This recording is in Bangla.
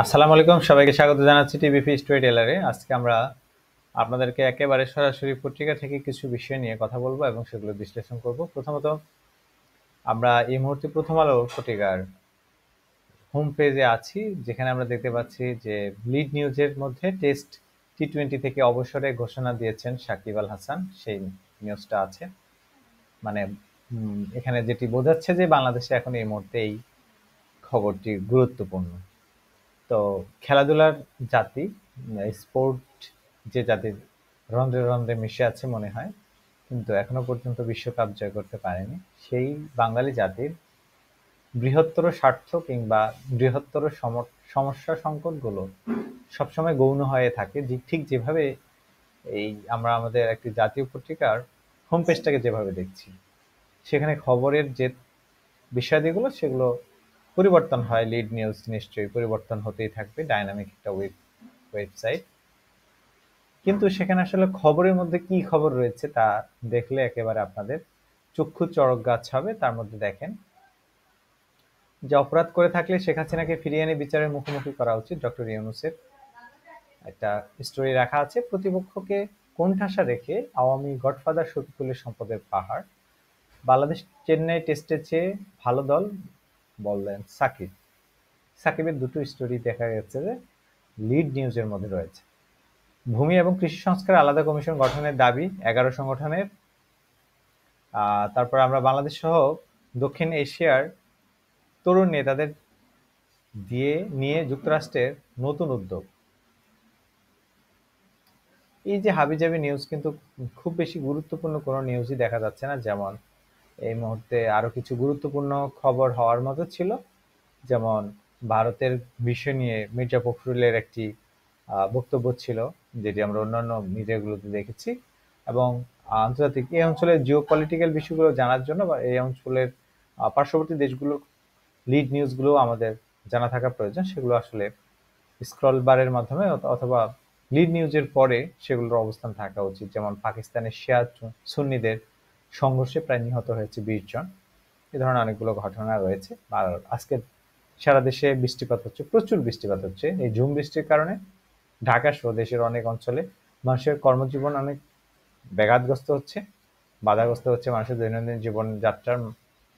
আসসালামু আলাইকুম, সবাইকে স্বাগত জানাচ্ছি টিভিপি স্টোরি টেলারে। আজকে আমরা আপনাদেরকে একেবারে সরাসরি পত্রিকা থেকে কিছু বিষয় নিয়ে কথা বলবো এবং সেগুলো বিশ্লেষণ করব। প্রথমত, আমরা এই মুহূর্তে প্রথম আলো পত্রিকার হোম পেজে আছি, যেখানে আমরা দেখতে পাচ্ছি যে লিড নিউজের মধ্যে টেস্ট টি-20 থেকে অবসরে ঘোষণা দিয়েছেন সাকিব আল হাসান, সেই নিউজটা আছে। মানে এখানে যেটি বোঝাচ্ছে যে বাংলাদেশে এখন এই মুহূর্তে এই খবরটি গুরুত্বপূর্ণ। তো খেলাধুলার জাতি, স্পোর্ট যে জাতির রন্ধ্রে রন্ধ্রে মিশে আছে মনে হয়, কিন্তু এখনো পর্যন্ত বিশ্বকাপ জয় করতে পারেনি, সেই বাঙালি জাতির বৃহত্তর স্বার্থ কিংবা বৃহত্তর সমস্যা সংকটগুলো সবসময় গৌণ হয়ে থাকে, ঠিক যেভাবে এই আমরা আমাদের একটি জাতীয় পত্রিকার হোম পেজটাকে যেভাবে দেখছি, সেখানে খবরের যে বিষয়াদিগুলো সেগুলো পরিবর্তন হয়। লিড নিউজ নিশ্চয়ই পরিবর্তন হতেই থাকবে, ডাইনামিক একটা ওয়েবসাইট, কিন্তু সেখানে আসলে খবরের মধ্যে কি খবর রয়েছে তা দেখলে একেবারে আপনাদের চক্ষু চড়ক গাছ হবে। তার মধ্যে দেখেন যে অপরাধ করে থাকলে শেখ হাসিনাকে ফিরিয়ে এনে বিচারের মুখোমুখি করা উচিত, ডক্টর ইউনূসের একটা স্টোরি রাখা আছে। প্রতিপক্ষকে কোণঠাসা রেখে আওয়ামী গডফাদার শফিকুলের সম্পদের পাহাড়, বাংলাদেশ চেন্নাই টেস্টের চেয়ে ভালো দল বললেন সাকিব। সাকিবের দুটো স্টোরি দেখা গেছে যে লিড নিউজের মধ্যে রয়েছে। ভূমি এবং কৃষি সংস্কার আলাদা কমিশন গঠনের দাবি 11 সংগঠনের। তারপর আমরা বাংলাদেশ সহ দক্ষিণ এশিয়ার তরুণ নেতাদের নিয়ে যুক্তরাষ্ট্রের নতুন উদ্যোগ। এই যে হাবিজাবি নিউজ, কিন্তু খুব বেশি গুরুত্বপূর্ণ কোনো নিউজই দেখা যাচ্ছে না। যেমন এই মুহূর্তে আরো কিছু গুরুত্বপূর্ণ খবর হওয়ার মতো ছিল, যেমন ভারতের বিষয় নিয়ে মির্জা ফখরুলের একটি বক্তব্য ছিল, যেটি আমরা অন্যান্য মিডিয়াগুলোতে দেখেছি। এবং আন্তর্জাতিক এই অঞ্চলের জিও পলিটিক্যাল বিষয়গুলো জানার জন্য বা এই অঞ্চলের পার্শ্ববর্তী দেশগুলোর লিড নিউজগুলো আমাদের জানা থাকা প্রয়োজন। সেগুলো আসলে স্ক্রল বারের মাধ্যমে অথবা লিড নিউজের পরে সেগুলোর অবস্থান থাকা উচিত। যেমন পাকিস্তানের শিয়া সুন্নিদের সংঘর্ষে প্রায় নিহত হয়েছে 20 জন, এ ধরনের অনেকগুলো ঘটনা রয়েছে। আর আজকে সারা দেশে বৃষ্টিপাত হচ্ছে, প্রচুর বৃষ্টিপাত হচ্ছে। এই ঝুম বৃষ্টির কারণে ঢাকা সহ দেশের অনেক অঞ্চলে মানুষের কর্মজীবন অনেক ব্যাঘাতগ্রস্ত হচ্ছে, বাধাগ্রস্ত হচ্ছে। মানুষের দৈনন্দিন জীবনযাত্রার